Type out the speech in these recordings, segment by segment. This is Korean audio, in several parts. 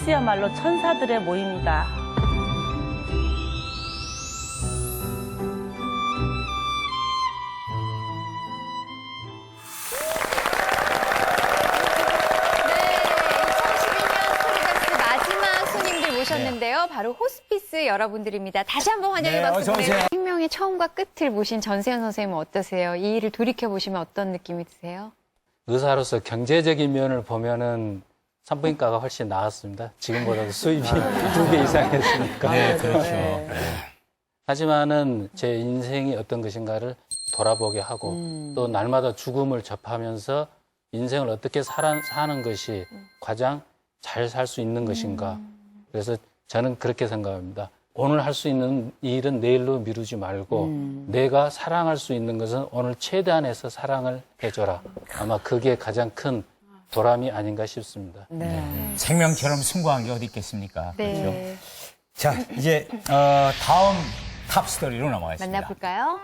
호스피스야말로 천사들의 모임이다. 모셨는데요. 바로 호스피스 여러분들입니다. 다시 한번 환영의 박수 보내주세요. 생명의 처음과 끝을 보신 전세현 선생님은 어떠세요? 이 일을 돌이켜보시면 어떤 느낌이 드세요? 의사로서 경제적인 면을 보면은 산부인과가 훨씬 나았습니다. 지금보다도 수입이 2배 이상 했으니까. 네, 그렇죠. 하지만은 제 인생이 어떤 것인가를 돌아보게 하고 또 날마다 죽음을 접하면서 인생을 어떻게 사는 것이 가장 잘 살 수 있는 것인가. 그래서 저는 그렇게 생각합니다. 오늘 할 수 있는 일은 내일로 미루지 말고 내가 사랑할 수 있는 것은 오늘 최대한해서 사랑을 해줘라. 아마 그게 가장 큰 보람이 아닌가 싶습니다. 생명처럼 숭고한 게 어디 있겠습니까? 네. 그렇죠? 자, 이제 다음 탑 스토리로 넘어가겠습니다. 만나볼까요?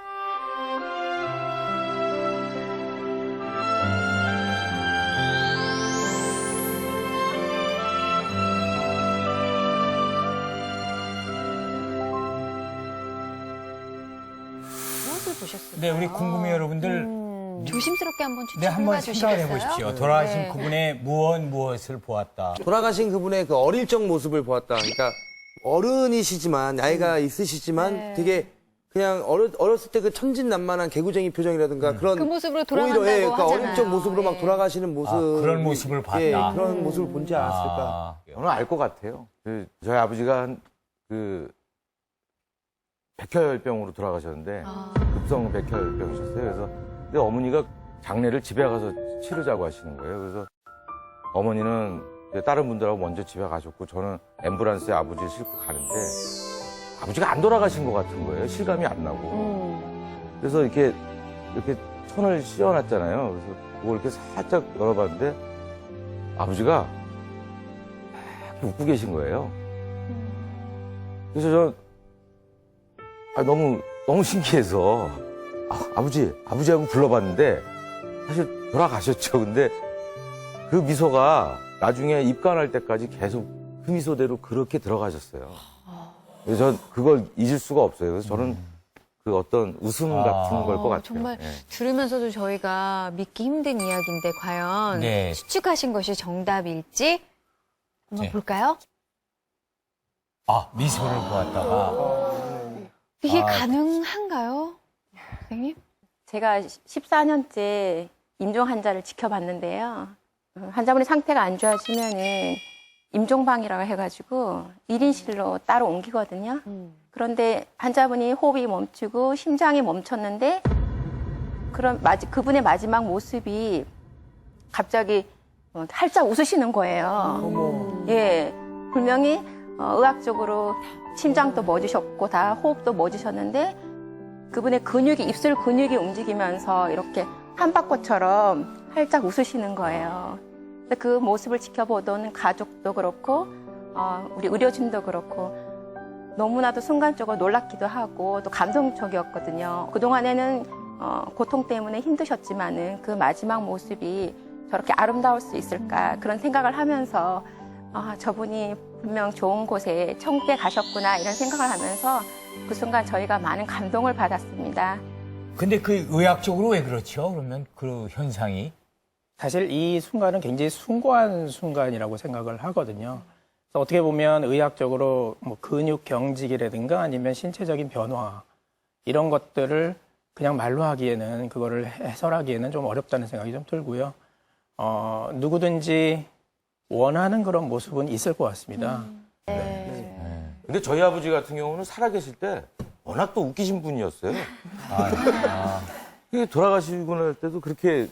무엇을 보셨어요? 네, 우리 궁금해 여러분들 조심스럽게 한번 네, 추측해 한번 생각을 주시겠어요? 해보십시오. 돌아가신 네. 그분의 무엇을 보았다. 돌아가신 그분의 그 어릴 적 모습을 보았다. 그러니까 어른이시지만 나이가 있으시지만 되게 그냥 어렸을 때 그 천진난만한 개구쟁이 표정이라든가 그런 그 모습으로 오히려 돌아간다고 그러니까 하잖아요. 어릴 적 모습으로 막 예. 돌아가시는 모습 그런 모습을 봤다. 예, 그런 모습을 본지 않았을까. 저는 알 것 같아요. 저희 아버지가 그 백혈병으로 돌아가셨는데 급성 백혈병이셨어요. 그래서 근데 어머니가 장례를 집에 가서 치르자고 하시는 거예요. 그래서 어머니는 다른 분들하고 먼저 집에 가셨고 저는 앰뷸런스에 아버지를 싣고 가는데 아버지가 안 돌아가신 것 같은 거예요. 실감이 안 나고. 그래서 이렇게 손을 씌워놨잖아요. 그래서 그걸 이렇게 살짝 열어봤는데 아버지가 이렇게 웃고 계신 거예요. 그래서 저 너무 신기해서 아버지하고 불러봤는데 사실 돌아가셨죠. 근데 그 미소가 나중에 입관할 때까지 계속 그 미소대로 그렇게 들어가셨어요. 그래서 전 그걸 잊을 수가 없어요. 그래서 저는 그 어떤 웃음 같은 걸 것 같아요. 정말 예. 들으면서도 저희가 믿기 힘든 이야기인데 과연 네. 추측하신 것이 정답일지 한번 네. 볼까요? 미소를 보았다가. 이게 가능한가요? 선생님? 제가 14년째 임종 환자를 지켜봤는데요. 환자분이 상태가 안 좋아지면은 임종방이라고 해가지고 1인실로 따로 옮기거든요. 그런데 환자분이 호흡이 멈추고 심장이 멈췄는데 그분의 마지막 모습이 갑자기 활짝 웃으시는 거예요. 예, 분명히 의학적으로 심장도 멎으셨고 다 호흡도 멎으셨는데 그분의 입술 근육이 움직이면서 이렇게 한바꽃처럼 활짝 웃으시는 거예요. 그 모습을 지켜보던 가족도 그렇고 우리 의료진도 그렇고 너무나도 순간적으로 놀랍기도 하고 또 감동적이었거든요. 그동안에는 고통 때문에 힘드셨지만은 그 마지막 모습이 저렇게 아름다울 수 있을까 그런 생각을 하면서 저분이 분명 좋은 곳에 천국에 가셨구나 이런 생각을 하면서 그 순간 저희가 많은 감동을 받았습니다. 근데 그 의학적으로 왜 그렇죠? 그러면 그 현상이? 사실 이 순간은 굉장히 숭고한 순간이라고 생각을 하거든요. 그래서 어떻게 보면 의학적으로 뭐 근육 경직이라든가 아니면 신체적인 변화 이런 것들을 그냥 말로 하기에는 그거를 해설하기에는 좀 어렵다는 생각이 좀 들고요. 누구든지 원하는 그런 모습은 있을 것 같습니다. 근데 저희 아버지 같은 경우는 살아계실 때 워낙 또 웃기신 분이었어요. 돌아가시고 날 때도 그렇게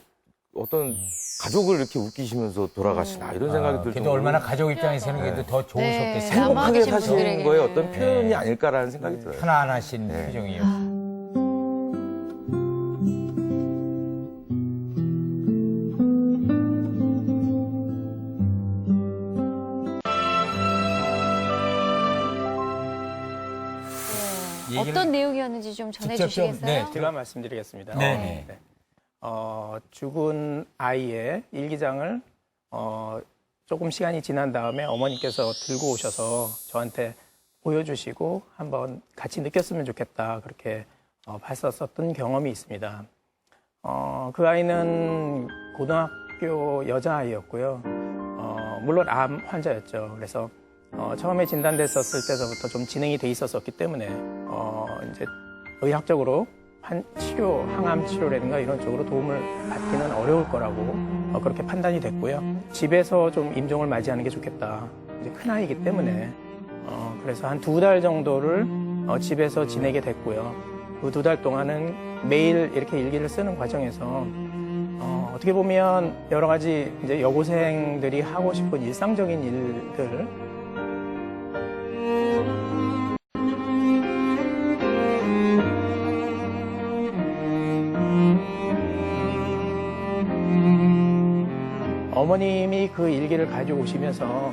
어떤 가족을 이렇게 웃기시면서 돌아가시나 이런 생각이 들 그래도 정도로 얼마나 가족 입장에서는 그래도 더 좋으셨겠어요. 남아 행복하게 계신 사시는 분들에게는. 거에 어떤 표현이 아닐까라는 생각이 들어요. 편안하신 표정이에요. 어떤 내용이었는지 좀 전해주시겠어요? 네, 제가 말씀드리겠습니다. 네. 죽은 아이의 일기장을 조금 시간이 지난 다음에 어머니께서 들고 오셔서 저한테 보여주시고 한번 같이 느꼈으면 좋겠다 그렇게 봤었던 경험이 있습니다. 그 아이는 고등학교 여자아이였고요. 물론 암 환자였죠. 그래서 처음에 진단됐었을 때서부터 좀 진행이 돼 있었기 때문에 이제 의학적으로 항암 치료라든가 이런 쪽으로 도움을 받기는 어려울 거라고 그렇게 판단이 됐고요. 집에서 좀 임종을 맞이하는 게 좋겠다. 이제 큰 아이이기 때문에 그래서 한 2달 정도를 집에서 지내게 됐고요. 그 2달 동안은 매일 이렇게 일기를 쓰는 과정에서 어떻게 보면 여러 가지 이제 여고생들이 하고 싶은 일상적인 일들 어머님이 그 일기를 가지고 오시면서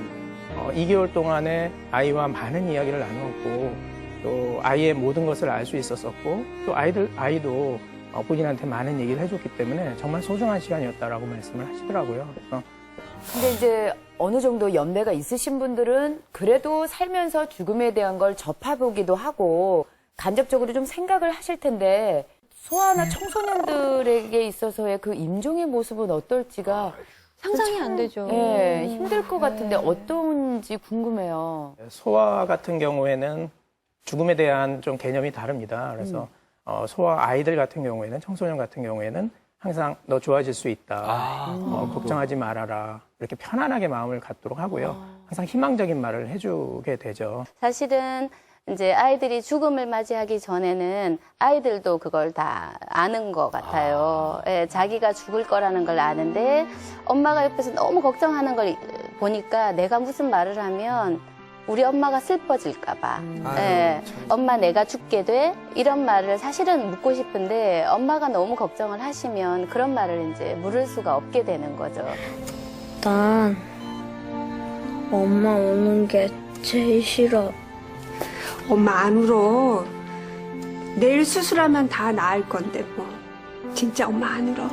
2개월 동안에 아이와 많은 이야기를 나누었고 또 아이의 모든 것을 알 수 있었었고 또 아이도 본인한테 많은 얘기를 해줬기 때문에 정말 소중한 시간이었다라고 말씀을 하시더라고요. 근데 이제 어느 정도 연배가 있으신 분들은 그래도 살면서 죽음에 대한 걸 접해보기도 하고 간접적으로 좀 생각을 하실 텐데 소아나 청소년들에게 있어서의 그 임종의 모습은 어떨지가 상상이 안 되죠. 네, 힘들 것 같은데 어떤지 궁금해요. 소아 같은 경우에는 죽음에 대한 좀 개념이 다릅니다. 그래서 소아 아이들 같은 경우에는 청소년 같은 경우에는 항상 너 좋아질 수 있다. 걱정하지 말아라. 이렇게 편안하게 마음을 갖도록 하고요. 항상 희망적인 말을 해주게 되죠. 사실은 이제 아이들이 죽음을 맞이하기 전에는 아이들도 그걸 다 아는 것 같아요. 예, 자기가 죽을 거라는 걸 아는데 엄마가 옆에서 너무 걱정하는 걸 보니까 내가 무슨 말을 하면 우리 엄마가 슬퍼질까 봐. 예, 엄마 내가 죽게 돼? 이런 말을 사실은 묻고 싶은데 엄마가 너무 걱정을 하시면 그런 말을 이제 물을 수가 없게 되는 거죠. 난 엄마 오는 게 제일 싫어. 엄마 안 울어. 내일 수술하면 다 나을 건데 뭐. 진짜 엄마 안 울어.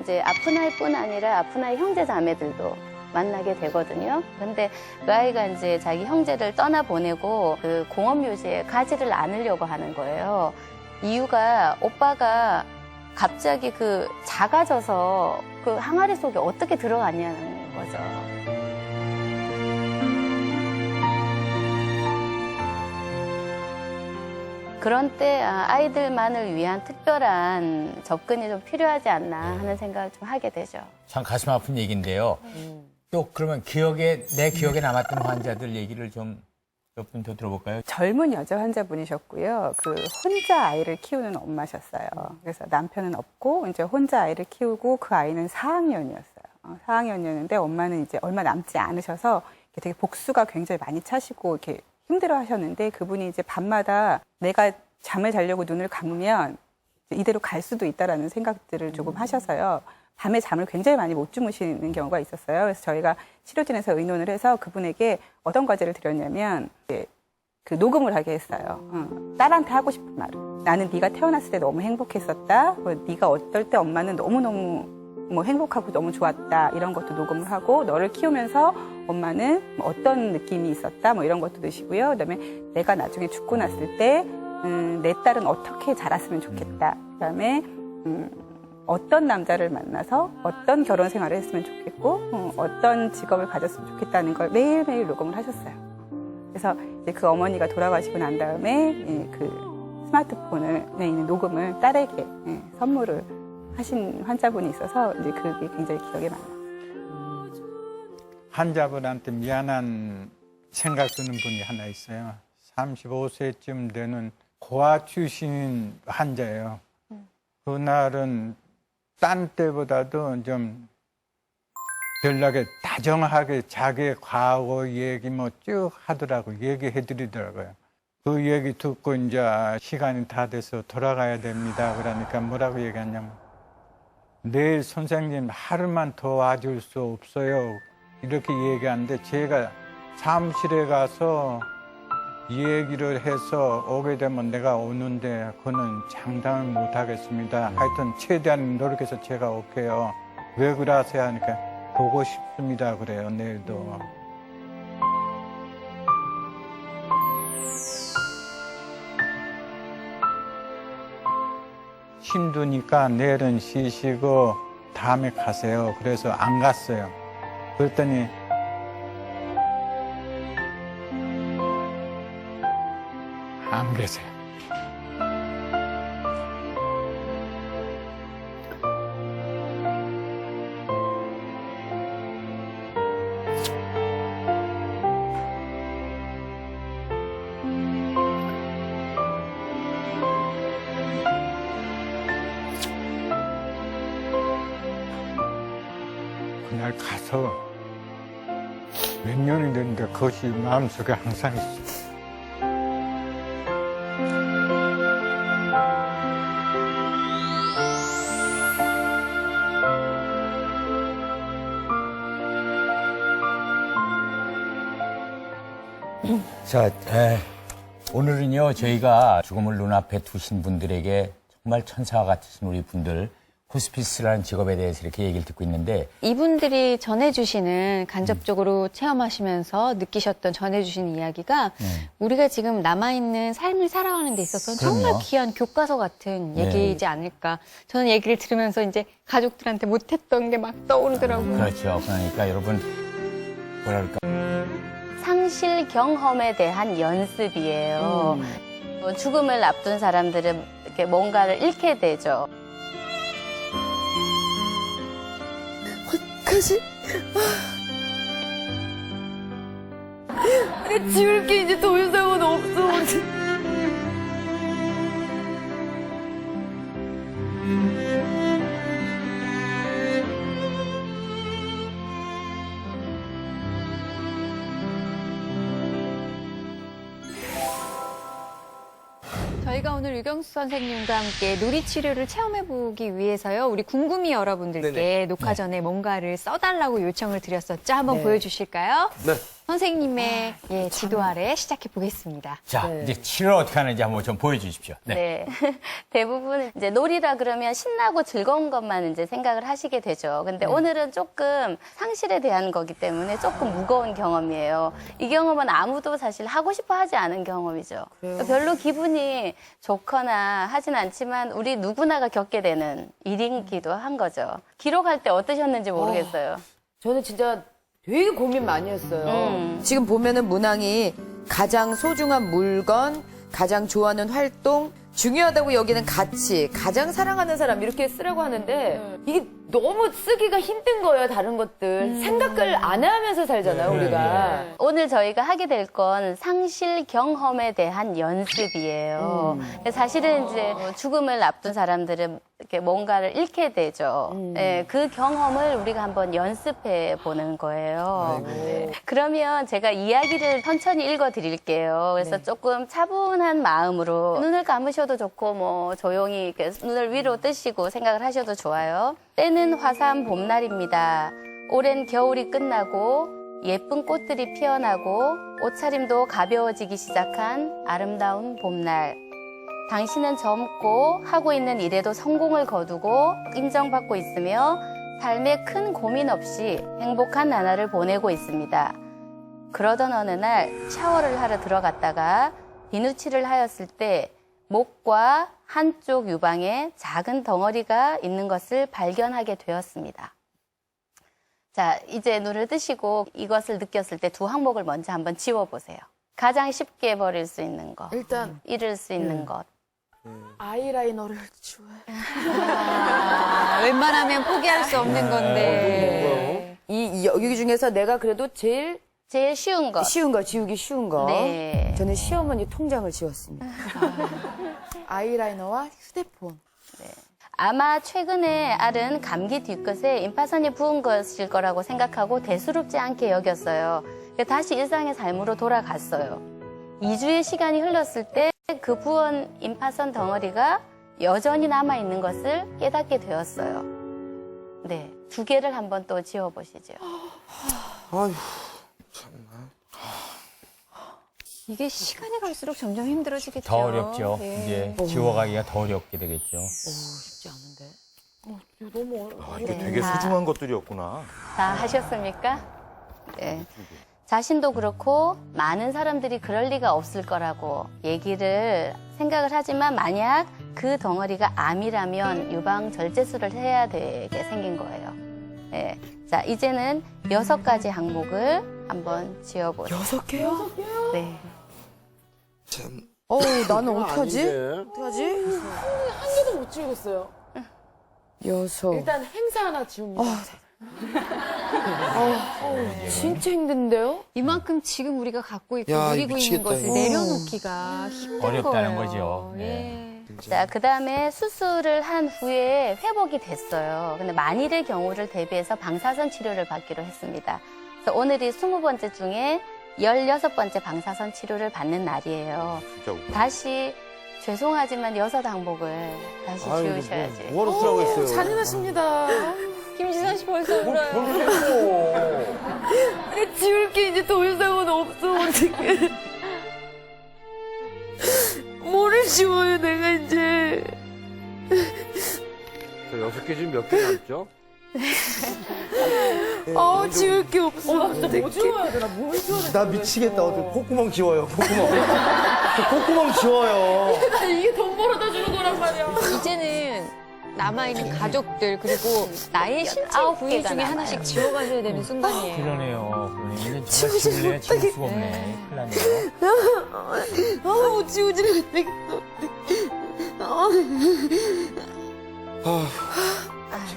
이제 아픈 아이뿐 아니라 아픈 아이 형제 자매들도 만나게 되거든요. 근데 그 아이가 이제 자기 형제를 떠나보내고 그 공업묘지에 가지를 않으려고 하는 거예요. 이유가 오빠가 갑자기 그 작아져서 그 항아리 속에 어떻게 들어갔냐는 거죠. 그런 때 아이들만을 위한 특별한 접근이 좀 필요하지 않나 하는 생각을 좀 하게 되죠. 참 가슴 아픈 얘기인데요. 또 그러면 내 기억에 남았던 환자들 얘기를 좀 몇 분 더 들어볼까요? 젊은 여자 환자분이셨고요. 그 혼자 아이를 키우는 엄마셨어요. 그래서 남편은 없고 이제 혼자 아이를 키우고 그 아이는 4학년이었어요. 4학년이었는데 엄마는 이제 얼마 남지 않으셔서 되게 복수가 굉장히 많이 차시고 이렇게 힘들어 하셨는데 그분이 이제 밤마다 내가 잠을 자려고 눈을 감으면 이대로 갈 수도 있다라는 생각들을 조금 하셔서요. 밤에 잠을 굉장히 많이 못 주무시는 경우가 있었어요. 그래서 저희가 치료진에서 의논을 해서 그분에게 어떤 과제를 드렸냐면 그 녹음을 하게 했어요. 딸한테 하고 싶은 말을. 나는 네가 태어났을 때 너무 행복했었다. 네가 어떨 때 엄마는 너무너무 뭐 행복하고 너무 좋았다. 이런 것도 녹음을 하고 너를 키우면서 엄마는 어떤 느낌이 있었다. 뭐 이런 것도 넣으시고요. 그다음에 내가 나중에 죽고 났을 때 내 딸은 어떻게 자랐으면 좋겠다. 그다음에 어떤 남자를 만나서 어떤 결혼 생활을 했으면 좋겠고 어떤 직업을 가졌으면 좋겠다는 걸 매일매일 녹음을 하셨어요. 그래서 이제 그 어머니가 돌아가시고 난 다음에 그 스마트폰에 있는 녹음을 딸에게 선물을 하신 환자분이 있어서 이제 그게 굉장히 기억에 많아요. 환자분한테 미안한 생각 드는 분이 하나 있어요. 35세쯤 되는 고아 출신 환자예요. 그날은 딴 때보다도 좀 연락에 다정하게 자기의 과거 얘기 뭐 쭉 하더라고요. 얘기해 드리더라고요. 그 얘기 듣고 이제 시간이 다 돼서 돌아가야 됩니다. 그러니까 뭐라고 얘기하냐면 내일 선생님 하루만 더 와줄 수 없어요. 이렇게 얘기하는데 제가 사무실에 가서 얘기를 해서 오게 되면 내가 오는데 그거는 장담을 못 하겠습니다. 하여튼 최대한 노력해서 제가 올게요. 왜 그러세요 하니까 보고 싶습니다 그래요. 내일도. 힘드니까 내일은 쉬시고 다음에 가세요. 그래서 안 갔어요. 그랬더니 안 계세요. 그날 가서 몇 년이 됐는데 그것이 마음속에 항상 있어요. 자, 오늘은요, 저희가 죽음을 눈앞에 두신 분들에게 정말 천사와 같으신 우리 분들, 호스피스라는 직업에 대해서 이렇게 얘기를 듣고 있는데, 이분들이 전해주시는 간접적으로 체험하시면서 느끼셨던 전해주시는 이야기가 우리가 지금 남아있는 삶을 살아가는 데 있어서 정말 그럼요. 귀한 교과서 같은 네. 얘기이지 않을까. 저는 얘기를 들으면서 이제 가족들한테 못했던 게 막 떠오르더라고요. 그렇죠. 그러니까 여러분, 뭐랄까. 상실 경험에 대한 연습이에요. 죽음을 앞둔 사람들은 이렇게 뭔가를 잃게 되죠. 어떡하지? 내 지울 게 이제 더 이상은 없어. 저희가 오늘 유경수 선생님과 함께 누리치료를 체험해보기 위해서요. 우리 궁금이 여러분들께 네네. 녹화 전에 뭔가를 써달라고 요청을 드렸었죠. 한번 네. 보여주실까요? 네. 선생님의 지도 아래 시작해보겠습니다. 자, 이제 치료를 어떻게 하는지 한번 좀 보여주십시오. 네. 대부분 이제 놀이라 그러면 신나고 즐거운 것만 이제 생각을 하시게 되죠. 근데 오늘은 조금 상실에 대한 거기 때문에 조금 무거운 경험이에요. 이 경험은 아무도 사실 하고 싶어 하지 않은 경험이죠. 별로 기분이 좋거나 하진 않지만 우리 누구나가 겪게 되는 일이기도 한 거죠. 기록할 때 어떠셨는지 모르겠어요. 저는 진짜 되게 고민 많이 했어요. 지금 보면은 문항이 가장 소중한 물건, 가장 좋아하는 활동, 중요하다고 여기는 가치, 가장 사랑하는 사람 이렇게 쓰라고 하는데 이게 너무 쓰기가 힘든 거예요, 다른 것들. 생각을 안 하면서 살잖아요, 우리가. 오늘 저희가 하게 될 건 상실 경험에 대한 연습이에요. 사실은 이제 죽음을 앞둔 사람들은 이렇게 뭔가를 잃게 되죠. 예, 그 경험을 우리가 한번 연습해 보는 거예요. 네. 그러면 제가 이야기를 천천히 읽어 드릴게요. 그래서 조금 차분한 마음으로 눈을 감으셔도 좋고 뭐 조용히 이렇게 눈을 위로 뜨시고 생각을 하셔도 좋아요. 때는 화사한 봄날입니다. 오랜 겨울이 끝나고 예쁜 꽃들이 피어나고 옷차림도 가벼워지기 시작한 아름다운 봄날. 당신은 젊고 하고 있는 일에도 성공을 거두고 인정받고 있으며 삶에 큰 고민 없이 행복한 나날을 보내고 있습니다. 그러던 어느 날 샤워를 하러 들어갔다가 비누칠을 하였을 때 목과 한쪽 유방에 작은 덩어리가 있는 것을 발견하게 되었습니다. 자, 이제 눈을 뜨시고 이것을 느꼈을 때 두 항목을 먼저 한번 지워보세요. 가장 쉽게 버릴 수 있는 것, 일단 잃을 수 있는 것. 아이라이너를 지워요. 웬만하면 포기할 수 없는 건데. 여기 중에서 내가 그래도 제일 쉬운 것. 지우기 쉬운 거. 네. 저는 시어머니 통장을 지웠습니다. 아이라이너와 휴대폰. 아마 최근에 앓은 감기 뒤끝에 임파선이 부은 것일 거라고 생각하고 대수롭지 않게 여겼어요. 다시 일상의 삶으로 돌아갔어요. 2주의 시간이 흘렀을 때 그 부은 임파선 덩어리가 여전히 남아있는 것을 깨닫게 되었어요. 네, 두 개를 한번 또 지워보시죠. 아휴, 참나. 이게 시간이 갈수록 점점 힘들어지겠죠. 더 어렵죠. 예. 이제 지워가기가 더 어렵게 되겠죠. 쉽지 않은데. 이게 되게 소중한 것들이었구나. 다 하셨습니까? 네. 자신도 그렇고 많은 사람들이 그럴 리가 없을 거라고 얘기를 생각을 하지만 만약 그 덩어리가 암이라면 유방 절제술을 해야 되게 생긴 거예요. 네. 자, 이제는 6가지 항목을 한번 지어보세요. 6개요? 네. 나는 어떡하지? 어떡하지? 한 개도 못 지우겠어요. 6. 일단 행사 하나 지웁니다. 진짜 힘든데요? 이만큼 지금 우리가 갖고 있고 야, 누리고 있는 미치겠다, 것을 이거. 내려놓기가 힘든 어렵다는 거예요. 거죠. 예. 자, 그 다음에 수술을 한 후에 회복이 됐어요. 근데 만일의 경우를 대비해서 방사선 치료를 받기로 했습니다. 그래서 오늘이 20번째 중에 16번째 방사선 치료를 받는 날이에요. 진짜 웃겨. 다시 죄송하지만 6 항목을 다시 지우셔야지. 뭐하러 쓰라고 했어요? 잔인하십니다. 김지선 씨 벌써 울어요. 아니, 지울 게 이제 더 이상은 없어, 어떡해. 뭐를 지워요, 내가 이제. 6개 중에 몇 개 남죠? 지울 게 없어. 나 진짜 뭐 지워야 되나? 뭘 지워야 되나? 나 미치겠다. 어떻게 콧구멍 지워요, 콧구멍. 콧구멍 지워요. 나 이게 돈 벌어다 주는 거란 말이야. 이제는 남아있는 가족들 그리고 나의 신체 9 부위 개가 중에 남아요. 하나씩 지워가셔야 되는 순간이에요. 그러네요. 이건 정말 지울래야 지울 수가 없네. 큰일 났네요. 지우지를 못하겠어.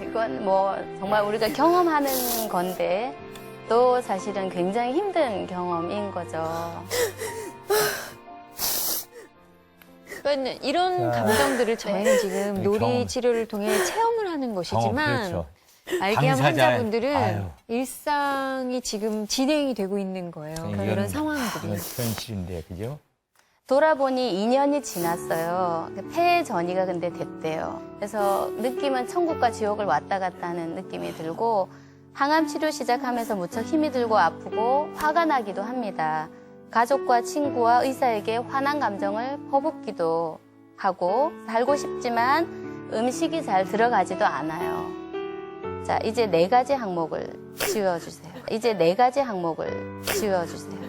이건 뭐 정말 우리가 경험하는 건데 또 사실은 굉장히 힘든 경험인 거죠. 그러니까 이런 감정들을 저희는 지금 놀이 경험. 치료를 통해 체험을 하는 것이지만 그렇죠. 말기암 당사자, 환자분들은 아유. 일상이 지금 진행이 되고 있는 거예요. 이런 상황들이. 이건 현실인데, 그죠? 돌아보니 2년이 지났어요. 폐 전이가 근데 됐대요. 그래서 느낌은 천국과 지옥을 왔다 갔다 하는 느낌이 들고 항암 치료 시작하면서 무척 힘이 들고 아프고 화가 나기도 합니다. 가족과 친구와 의사에게 화난 감정을 퍼붓기도 하고 살고 싶지만 음식이 잘 들어가지도 않아요. 자, 이제 4가지 항목을 지워주세요. 이제 4가지 항목을 지워주세요.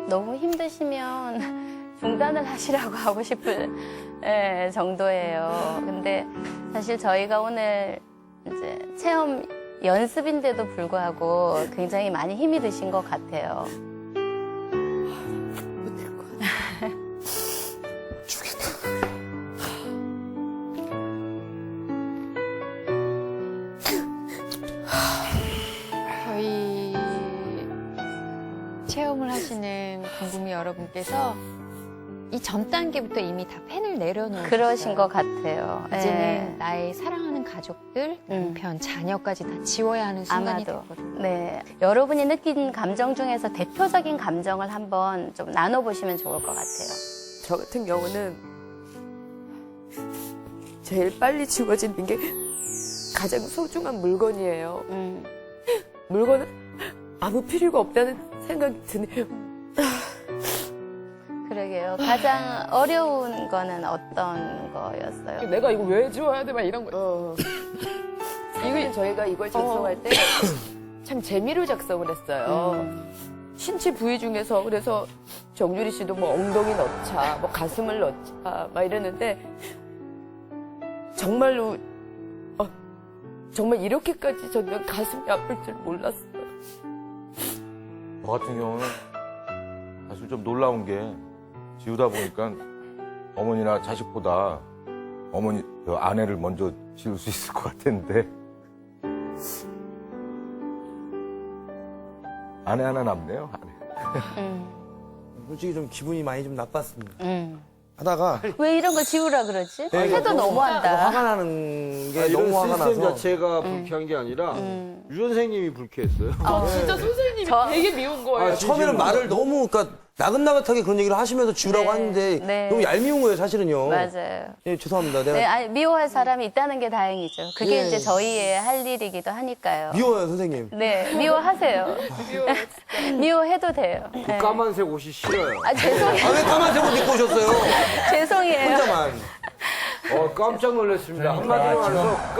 너무 힘드시면 중단을 하시라고 하고 싶을 정도예요. 근데 사실 저희가 오늘 이제 체험 연습인데도 불구하고 굉장히 많이 힘이 드신 것 같아요. 저희 체험을 하시는 궁금이 여러분께서 이 전 단계부터 이미 다 펜을 내려놓으셨어요. 그러신 것 같아요. 이제는 나의 사랑하는 가족들, 남편, 자녀까지 다 지워야 하는 순간이 아마도. 됐거든요. 네. 여러분이 느낀 감정 중에서 대표적인 감정을 한번 좀 나눠보시면 좋을 것 같아요. 저 같은 경우는 제일 빨리 지워지는 게 가장 소중한 물건이에요. 물건은 아무 필요가 없다는 생각이 드네요. 그러게요. 가장 어려운 거는 어떤 거였어요? 내가 이거 왜 지워야 돼? 막 이런 거. 이거 저희가 이걸 작성할 때 참 재미로 작성을 했어요. 신체 부위 중에서 그래서 정유리 씨도 뭐 엉덩이 넣자, 뭐 가슴을 넣자, 막 이랬는데 정말로 정말 이렇게까지 저는 가슴이 아플 줄 몰랐어요. 저 같은 경우는 사실 좀 놀라운 게 지우다 보니까 어머니나 자식보다 어머니 아내를 먼저 지울 수 있을 것 같았는데 아내 하나 남네요. 아내. 솔직히 좀 기분이 많이 좀 나빴습니다. 하다가 왜 이런 거 지우라 그러지? 해도 너무한다. 화가 나는 게 이런 너무 화가 시스템 나서 자체가 불쾌한 게 아니라 유 선생님이 불쾌했어요. 진짜 선생님이 되게 미운 거예요. 처음에는 말을 너무 그러니까 나긋나긋하게 그런 얘기를 하시면서 지우라고 네, 하는데 네. 너무 얄미운 거예요, 사실은요. 맞아요. 예, 죄송합니다. 내가 네, 아니, 미워할 사람이 있다는 게 다행이죠. 그게 예. 이제 저희의 할 일이기도 하니까요. 미워요, 선생님. 네, 미워하세요. 미워해도 돼요. 네. 까만색 옷이 싫어요. 아, 죄송해요. 아, 왜 까만색 옷 입고 오셨어요? 죄송해요. 혼자만. 깜짝 놀랐습니다. 그러니까 한마디로 지금 말해서